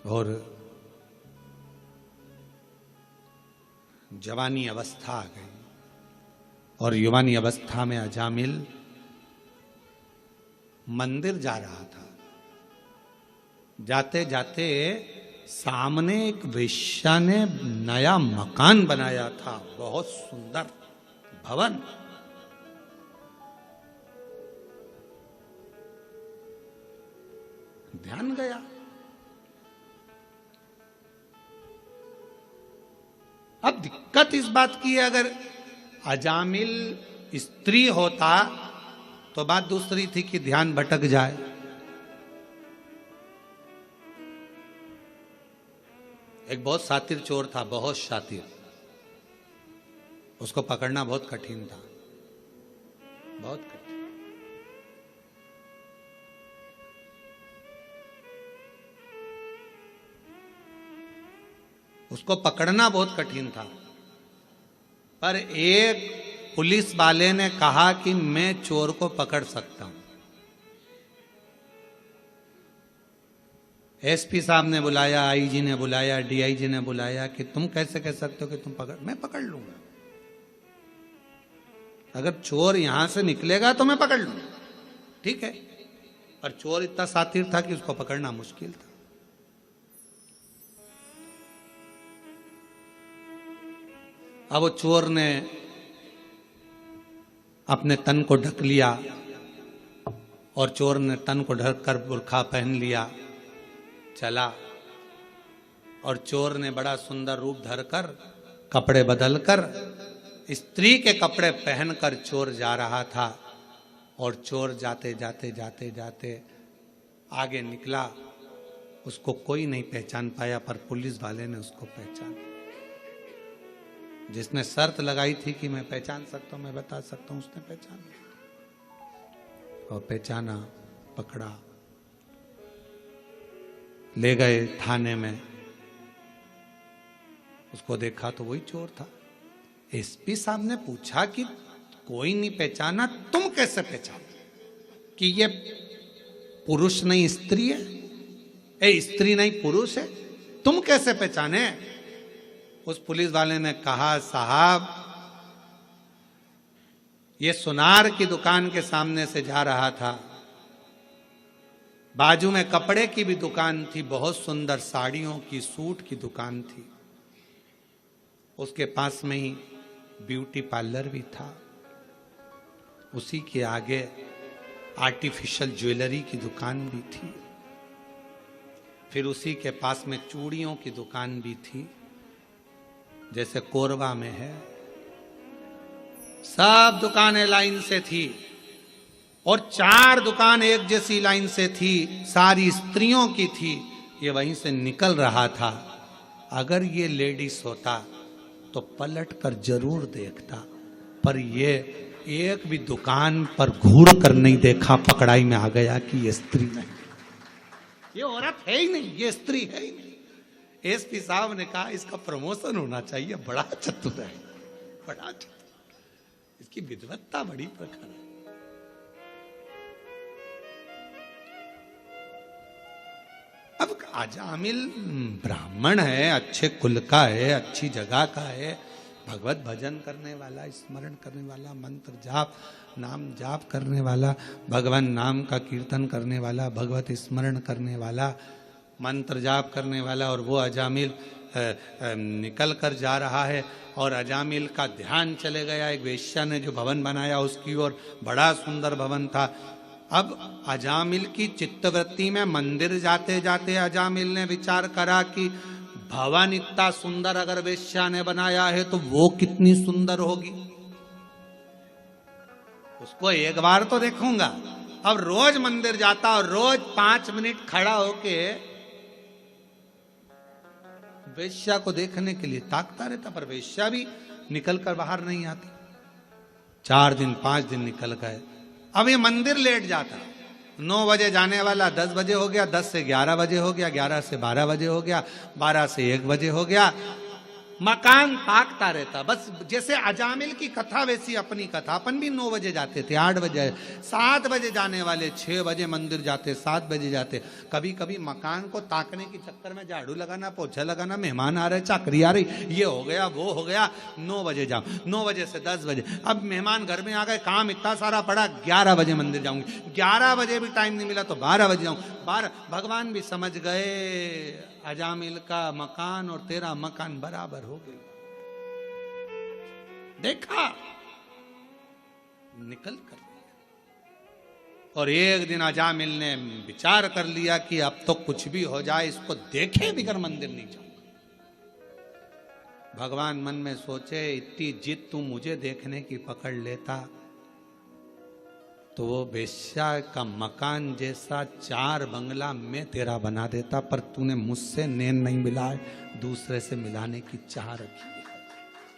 और जवानी अवस्था आ गई और युवानी अवस्था में अजामिल मंदिर जा रहा था। जाते जाते सामने एक वेश्या ने नया मकान बनाया था, बहुत सुंदर भवन। ध्यान गया। अब दिक्कत इस बात की है, अगर अजामिल स्त्री होता तो बात दूसरी थी कि ध्यान भटक जाए। एक बहुत शातिर चोर था, बहुत शातिर। उसको पकड़ना बहुत कठिन था, बहुत कठिन। उसको पकड़ना बहुत कठिन था, पर एक पुलिस वाले ने कहा कि मैं चोर को पकड़ सकता हूं। एसपी साहब ने बुलाया, आईजी ने बुलाया, डीआईजी ने बुलाया कि तुम कैसे कह सकते हो कि तुम पकड़, मैं पकड़ लूंगा। अगर चोर यहां से निकलेगा तो मैं पकड़ लूंगा, ठीक है। पर चोर इतना शातिर था कि उसको पकड़ना मुश्किल था। अब वो चोर ने अपने तन को ढक लिया और चोर ने तन को ढक कर बुर्खा पहन लिया, चला। और चोर ने बड़ा सुंदर रूप धरकर, कपड़े बदलकर, स्त्री के कपड़े पहनकर चोर जा रहा था। और चोर जाते जाते जाते जाते आगे निकला। उसको कोई नहीं पहचान पाया, पर पुलिस वाले ने उसको पहचाना। जिसने शर्त लगाई थी कि मैं पहचान सकता हूं, मैं बता सकता हूं, उसने पहचाना और पहचाना, पकड़ा, ले गए थाने में। उसको देखा तो वही चोर था। एसपी साहब ने पूछा कि कोई नहीं पहचाना, तुम कैसे पहचाना कि ये पुरुष नहीं स्त्री है, ए स्त्री नहीं पुरुष है, तुम कैसे पहचाने? उस पुलिस वाले ने कहा, साहब ये सुनार की दुकान के सामने से जा रहा था, बाजू में कपड़े की भी दुकान थी, बहुत सुंदर साड़ियों की, सूट की दुकान थी। उसके पास में ही ब्यूटी पार्लर भी था। उसी के आगे आर्टिफिशियल ज्वेलरी की दुकान भी थी। फिर उसी के पास में चूड़ियों की दुकान भी थी, जैसे कोरबा में है। सब दुकानें लाइन से थी और 4 दुकान एक जैसी लाइन से थी, सारी स्त्रियों की थी। ये वहीं से निकल रहा था। अगर ये लेडीज होता तो पलट कर जरूर देखता, पर ये एक भी दुकान पर घूर कर नहीं देखा, पकड़ाई में आ गया कि ये स्त्री नहीं, ये औरत है ही नहीं, ये स्त्री है ही नहीं। एसपी साहब ने कहा इसका प्रमोशन होना चाहिए, बड़ा चतुर है, बड़ा चतुर, इसकी विद्वत्ता बड़ी प्रखर है। अब अजामिल ब्राह्मण है, अच्छे कुल का है, अच्छी जगह का है, भगवत भजन करने वाला, स्मरण करने वाला, मंत्र जाप, नाम जाप करने वाला, भगवान नाम का कीर्तन करने वाला, भगवत स्मरण करने वाला, मंत्र जाप करने वाला। और वो अजामिल निकल कर जा रहा है और अजामिल का ध्यान चले गया एक वेश्या ने जो भवन बनाया उसकी ओर। बड़ा सुंदर भवन था। अब अजामिल की चित्तवृत्ति में मंदिर जाते जाते अजामिल ने विचार करा कि भवन इतना सुंदर अगर वेश्या ने बनाया है तो वो कितनी सुंदर होगी, उसको एक बार तो देखूंगा। अब रोज मंदिर जाता और रोज 5 मिनट खड़ा होके वेश्या को देखने के लिए ताकता रहता, पर वेश्या भी निकल कर बाहर नहीं आती। 4 दिन 5 दिन निकल गए। अब ये मंदिर लेट जाता, 9 बजे जाने वाला 10 बजे हो गया, 10 से 11 बजे हो गया, 11 से 12 बजे हो गया, 12 से 1 बजे हो गया। मकान ताकता रहता। बस जैसे अजामिल की कथा वैसी अपनी कथा। अपन भी 9 बजे जाते थे, 8 बजे, 7 बजे जाने वाले, 6 बजे मंदिर जाते, 7 बजे जाते। कभी कभी मकान को ताकने के चक्कर में झाड़ू लगाना, पोछा लगाना, मेहमान आ रहे, चाकरी आ रही, ये हो गया वो हो गया, 9 बजे जाओ, 9 बजे से 10 बजे। अब मेहमान घर में आ गए, काम इतना सारा पड़ा, 11 बजे मंदिर जाऊंगी, 11 बजे भी टाइम नहीं मिला तो 12 बजे जाऊं, 12। भगवान भी समझ गए अजामिल का मकान और तेरा मकान बराबर हो गया। देखा, निकल कर लिया। और एक दिन अजामिल ने विचार कर लिया कि अब तो कुछ भी हो जाए, इसको देखे बिगर मंदिर नहीं जाऊंगा। भगवान मन में सोचे, इतनी जिद तू मुझे देखने की पकड़ लेता तो वो बेश्या का मकान जैसा 4 बंगला मैं तेरा बना देता, पर तूने मुझसे नैन नहीं मिलाए, दूसरे से मिलाने की चाह रखी है।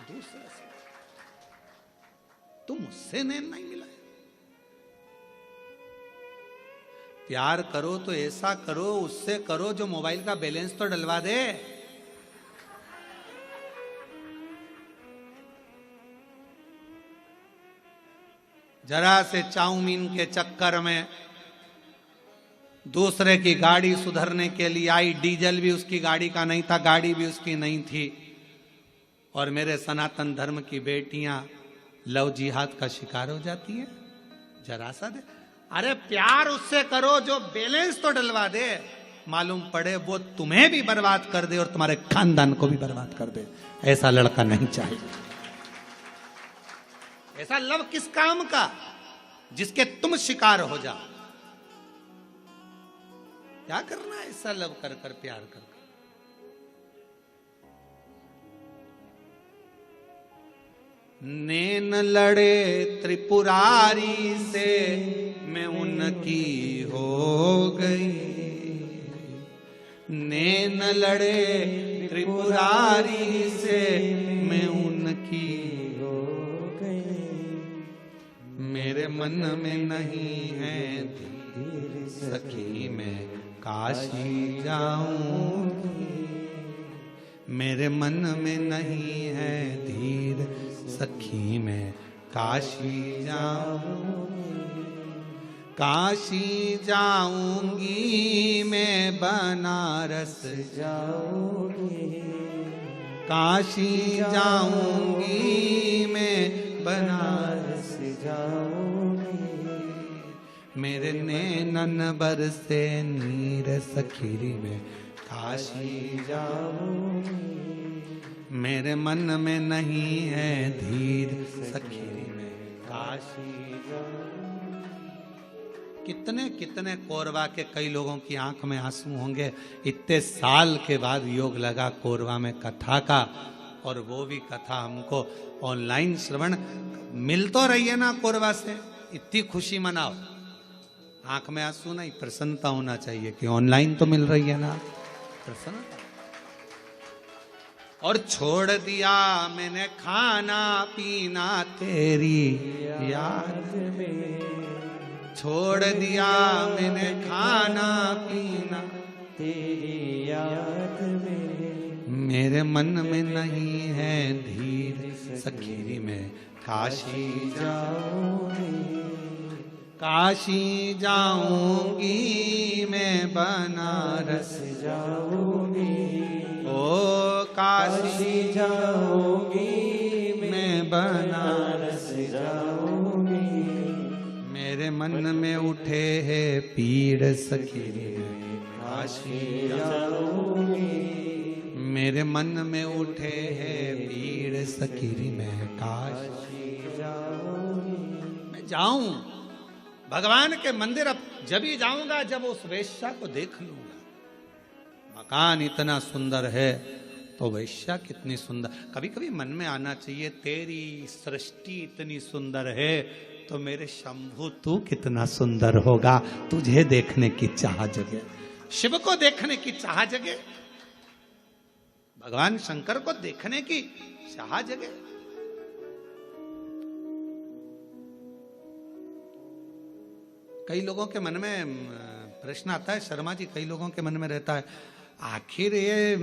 दूसरे से तू मुझसे नैन नहीं मिलाए। प्यार करो तो ऐसा करो, उससे करो जो मोबाइल का बैलेंस तो डलवा दे। जरा से चाउमीन के चक्कर में दूसरे की गाड़ी सुधरने के लिए आई, डीजल भी उसकी गाड़ी का नहीं था, गाड़ी भी उसकी नहीं थी, और मेरे सनातन धर्म की बेटियां लव जिहाद का शिकार हो जाती है। जरा सा दे, अरे प्यार उससे करो जो बैलेंस तो डलवा दे, मालूम पड़े वो तुम्हें भी बर्बाद कर दे और तुम्हारे खानदान को भी बर्बाद कर दे। ऐसा लड़का नहीं चाहिए। ऐसा लव किस काम का जिसके तुम शिकार हो जाओ? क्या करना है ऐसा लव कर कर, प्यार कर कर? नैन लड़े त्रिपुरारी से मैं उनकी हो गई, नैन लड़े त्रिपुरारी से मैं उनकी हो गई। मेरे मन में नहीं है धीर सखी, मैं काशी जाऊंगी। मेरे मन में नहीं है धीर सखी, मैं काशी जाऊंगी। काशी जाऊंगी मैं, बनारस जाऊंगी। काशी जाऊंगी मैं, बनारस जाऊंगी। मेरे नैनन बरसे नीर सखी, में काशी जाऊंगी। मेरे मन में नहीं है धीर सखी, में काशी जाऊंगी। कितने कितने कोरवा के कई लोगों की आंख में आंसू होंगे, इतने साल के बाद योग लगा कोरवा में कथा का, और वो भी कथा हमको ऑनलाइन श्रवण मिल तो रही है ना कोरवा से, इतनी खुशी मनाओ। आंख में आंसू नहीं, प्रसन्नता होना चाहिए कि ऑनलाइन तो मिल रही है ना, प्रसन्नता। और छोड़ दिया मैंने खाना पीना तेरी याद में, छोड़ दिया मैंने खाना पीना तेरी याद में। मेरे मन में नहीं है धीर सखी, में काशी जाऊंगी। काशी जाऊंगी मैं, बनारस जाऊंगी। ओ काशी जाऊंगी मैं, बनारस जाऊंगी। मेरे मन में उठे है पीड़ सखी, काशी जाऊंगी। मेरे मन में उठे है पीड़ सखी, मैं काशी जाऊंगी। मैं जाऊं भगवान के मंदिर, अब जब ही जाऊंगा जब उस वेश्या को देख लूंगा। मकान इतना सुंदर है तो वेश्या कितनी सुंदर। कभी कभी मन में आना चाहिए, तेरी सृष्टि इतनी सुंदर है तो मेरे शंभु तू कितना सुंदर होगा। तुझे देखने की चाह जगे, शिव को देखने की चाह जगे, भगवान शंकर को देखने की चाह जगे। कई लोगों के मन में प्रश्न आता है, शर्मा जी, कई लोगों के मन में रहता है, आखिर ये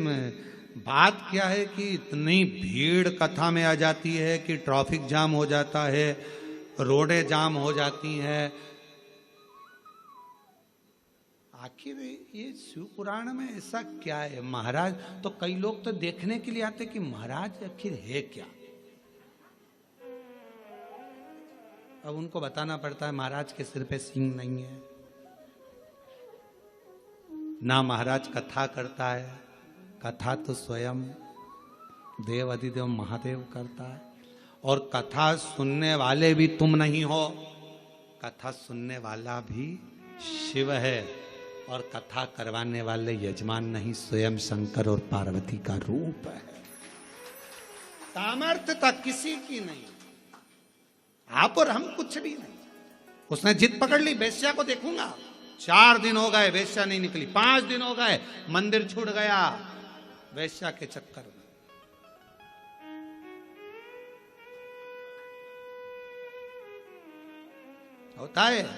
बात क्या है कि इतनी भीड़ कथा में आ जाती है कि ट्रैफिक जाम हो जाता है, रोडें जाम हो जाती हैं। आखिर ये शिव पुराण में ऐसा क्या है? महाराज तो कई लोग तो देखने के लिए आते कि महाराज आखिर है क्या। अब उनको बताना पड़ता है महाराज के सिर पे सींग नहीं है, ना महाराज कथा करता है, कथा तो स्वयं देव अधिदेव महादेव करता है। और कथा सुनने वाले भी तुम नहीं हो, कथा सुनने वाला भी शिव है, और कथा करवाने वाले यजमान नहीं, स्वयं शंकर और पार्वती का रूप है। सामर्थ्यता किसी की नहीं, आप और हम कुछ भी नहीं। उसने जिद पकड़ ली, वेश्या को देखूंगा। 4 दिन हो गए वेश्या नहीं निकली, 5 दिन हो गए मंदिर छूट गया वेश्या के चक्कर में। होता है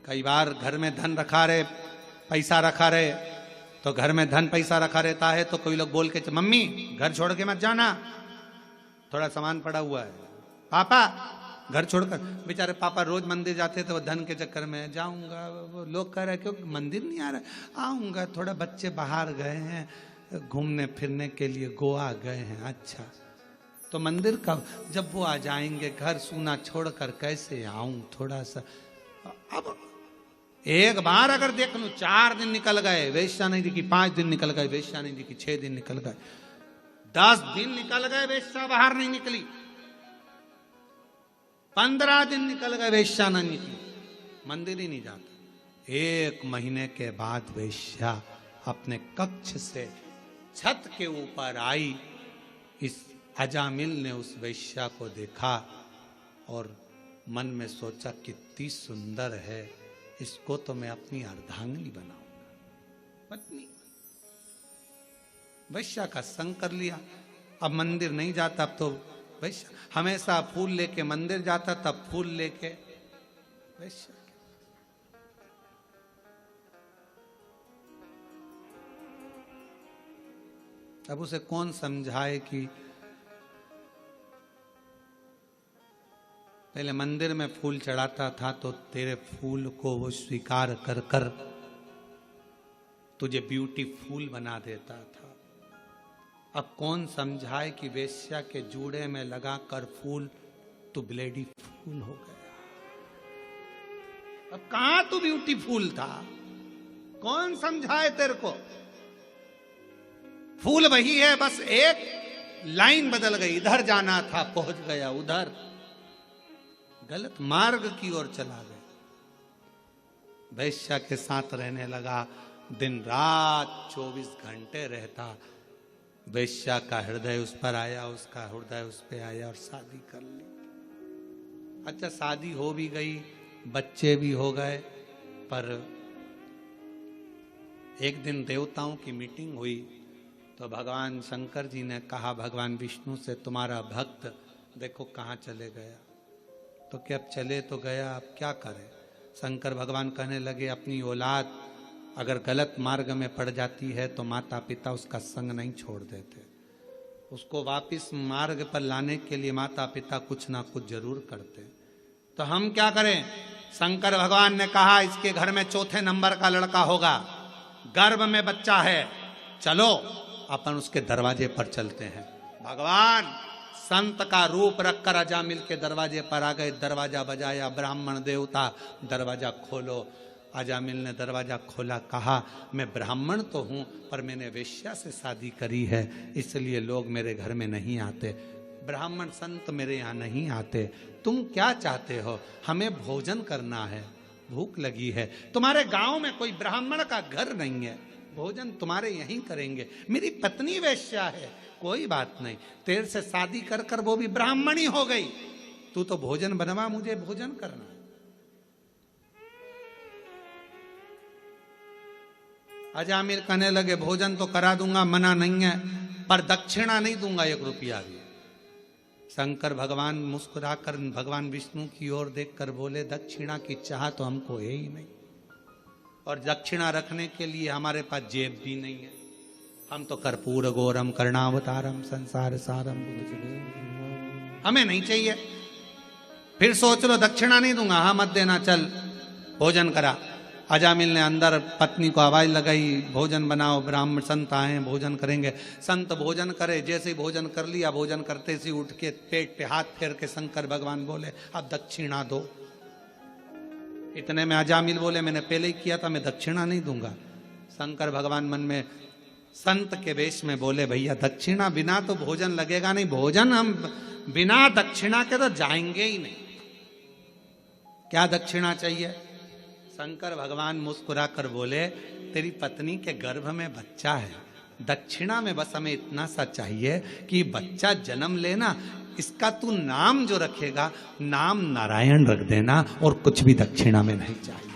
कई बार घर में धन रखा रहे, पैसा रखा रहे, तो घर में धन पैसा रखा रहता है तो कोई लोग बोल के मम्मी घर छोड़ के मत जाना, थोड़ा सामान पड़ा हुआ है। पापा घर छोड़कर, बेचारे पापा रोज मंदिर जाते थे, वो धन के चक्कर में जाऊंगा, वो लोग कह रहे क्यों मंदिर नहीं आ रहा, आऊंगा, थोड़ा बच्चे बाहर गए हैं घूमने फिरने के लिए, गोवा गए हैं। अच्छा तो मंदिर कब, जब वो आ जाएंगे, घर सूना छोड़कर कैसे आऊं थोड़ा सा। अब एक बार अगर देख लूं 4 दिन निकल गए वेश्या नहीं दिखी, 5 दिन निकल गए वेश्या नहीं दिखी, 6 दिन निकल गए, 10 दिन निकल गए वेश्या बाहर नहीं निकली, 15 दिन निकल गए वेश्या नहीं निकली, मंदिर ही नहीं जाता। 1 महीने के बाद वेश्या अपने कक्ष से छत के ऊपर आई। इस अजामिल ने उस वेश्या को देखा और मन में सोचा कितनी सुंदर है, इसको तो मैं अपनी अर्धांगिनी बनाऊंगा, पत्नी। वेश्या का संग कर लिया। अब मंदिर नहीं जाता, अब तो वेश्या हमेशा फूल लेके मंदिर जाता, तब फूल लेके वेश्या। अब उसे कौन समझाए कि पहले मंदिर में फूल चढ़ाता था तो तेरे फूल को वो स्वीकार कर कर तुझे ब्यूटीफुल बना देता था। अब कौन समझाए कि वेश्या के जूड़े में लगाकर फूल तू ब्लेडी फूल हो गया। अब कहां तू ब्यूटीफुल था, कौन समझाए तेरे को। फूल वही है, बस एक लाइन बदल गई, इधर जाना था पहुंच गया उधर, गलत मार्ग की ओर चला गया। वेश्या के साथ रहने लगा, दिन रात 24 घंटे रहता। वेश्या का हृदय उस पर आया, उसका हृदय उस पे आया और शादी कर ली। अच्छा शादी हो भी गई, बच्चे भी हो गए, पर एक दिन देवताओं की मीटिंग हुई तो भगवान शंकर जी ने कहा भगवान विष्णु से, तुम्हारा भक्त देखो कहाँ चले गया। तो क्या अब चले तो गया, अब क्या करे। शंकर भगवान कहने लगे अपनी औलाद अगर गलत मार्ग में पड़ जाती है तो माता पिता उसका संग नहीं छोड़ देते, उसको वापस मार्ग पर लाने के लिए माता पिता कुछ ना कुछ जरूर करते। तो हम क्या करें। शंकर भगवान ने कहा इसके घर में 4थे नंबर का लड़का होगा, गर्भ में बच्चा है, चलो अपन उसके दरवाजे पर चलते हैं। भगवान संत का रूप रखकर अजामिल के दरवाजे पर आ गए, दरवाजा बजाया, ब्राह्मण देवता दरवाजा खोलो। अजामिल ने दरवाजा खोला, कहा मैं ब्राह्मण तो हूं पर मैंने वेश्या से शादी करी है, इसलिए लोग मेरे घर में नहीं आते, ब्राह्मण संत मेरे यहाँ नहीं आते। तुम क्या चाहते हो। हमें भोजन करना है, भूख लगी है, तुम्हारे गांव में कोई ब्राह्मण का घर नहीं है, भोजन तुम्हारे यहीं करेंगे। मेरी पत्नी वेश्या है, कोई बात नहीं, तेरे से शादी कर कर वो भी ब्राह्मणी हो गई, तू तो भोजन बनवा, मुझे भोजन करना। अजामिल कहने लगे भोजन तो करा दूंगा, मना नहीं है, पर दक्षिणा नहीं दूंगा 1 रुपया भी। शंकर भगवान मुस्कुराकर भगवान विष्णु की ओर देखकर बोले दक्षिणा की चाह तो हमको है ही नहीं, और दक्षिणा रखने के लिए हमारे पास जेब भी नहीं है, हम तो कर्पूर गौरम कर्णावतारम संसार सारम, हमें नहीं चाहिए। फिर सोच लो दक्षिणा नहीं दूंगा, हाँ मत देना, चल भोजन करा। अजामिल ने अंदर पत्नी को आवाज लगाई, भोजन बनाओ, ब्राह्मण संत आए भोजन करेंगे। संत भोजन करे, जैसे ही भोजन कर लिया, भोजन करते से उठ के पेट पे हाथ फेर के शंकर भगवान बोले अब दक्षिणा दो। इतने में अजामिल बोले मैंने पहले ही किया था, मैं दक्षिणा नहीं दूंगा। शंकर भगवान मन में संत के वेश में बोले भैया दक्षिणा बिना तो भोजन लगेगा नहीं, भोजन हम बिना दक्षिणा के तो जाएंगे ही नहीं। क्या दक्षिणा चाहिए? शंकर भगवान मुस्कुरा कर बोले तेरी पत्नी के गर्भ में बच्चा है, दक्षिणा में बस हमें इतना सा चाहिए कि बच्चा जन्म लेना, इसका तू नाम जो रखेगा नाम नारायण रख देना, और कुछ भी दक्षिणा में नहीं चाहिए,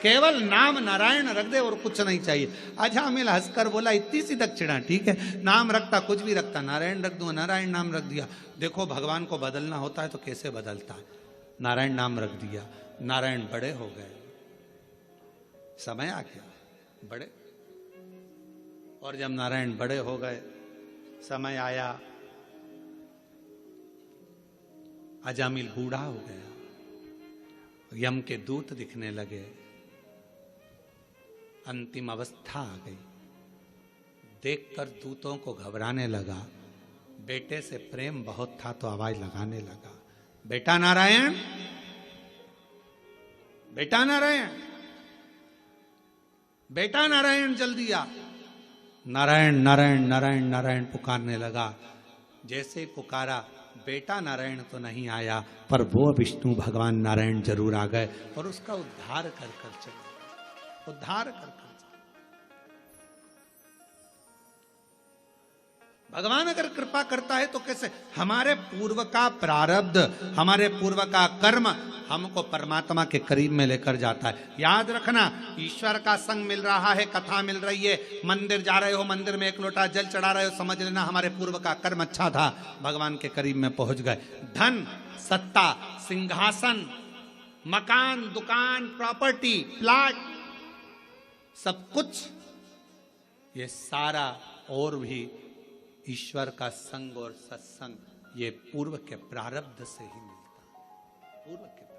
केवल नाम नारायण रख दे और कुछ नहीं चाहिए। अजामिल हंसकर बोला इतनी सी दक्षिणा ठीक है, नाम रखता कुछ भी रखता, नारायण रख दूंगा, नारायण नाम रख दिया। देखो भगवान को बदलना होता है तो कैसे बदलता है, नारायण नाम रख दिया। नारायण बड़े हो गए, समय आ गया बड़े, और जब नारायण बड़े हो गए, समय आया, अजामिल बूढ़ा हो गया, यम के दूत दिखने लगे, अंतिम अवस्था आ गई। देखकर दूतों को घबराने लगा, बेटे से प्रेम बहुत था तो आवाज लगाने लगा, बेटा नारायण, बेटा नारायण, बेटा नारायण जल्दी आ। नारायण नारायण नारायण नारायण पुकारने लगा। जैसे पुकारा, बेटा नारायण तो नहीं आया, पर वो विष्णु भगवान नारायण जरूर आ गए और उसका उद्धार कर कर चले, उद्धार कर कर। भगवान अगर कृपा करता है तो कैसे? हमारे पूर्व का प्रारब्ध, हमारे पूर्व का कर्म हमको परमात्मा के करीब में लेकर जाता है। याद रखना, ईश्वर का संग मिल रहा है, कथा मिल रही है, मंदिर जा रहे हो, मंदिर में एक लोटा जल चढ़ा रहे हो, समझ लेना हमारे पूर्व का कर्म अच्छा था, भगवान के करीब में पहुंच गए। धन, सत्ता, सिंहासन, मकान, दुकान, प्रॉपर्टी, प्लाट, सब कुछ, ये सारा और भी ईश्वर का संग और सत्संग, ये पूर्व के प्रारब्ध से ही मिलता, पूर्व के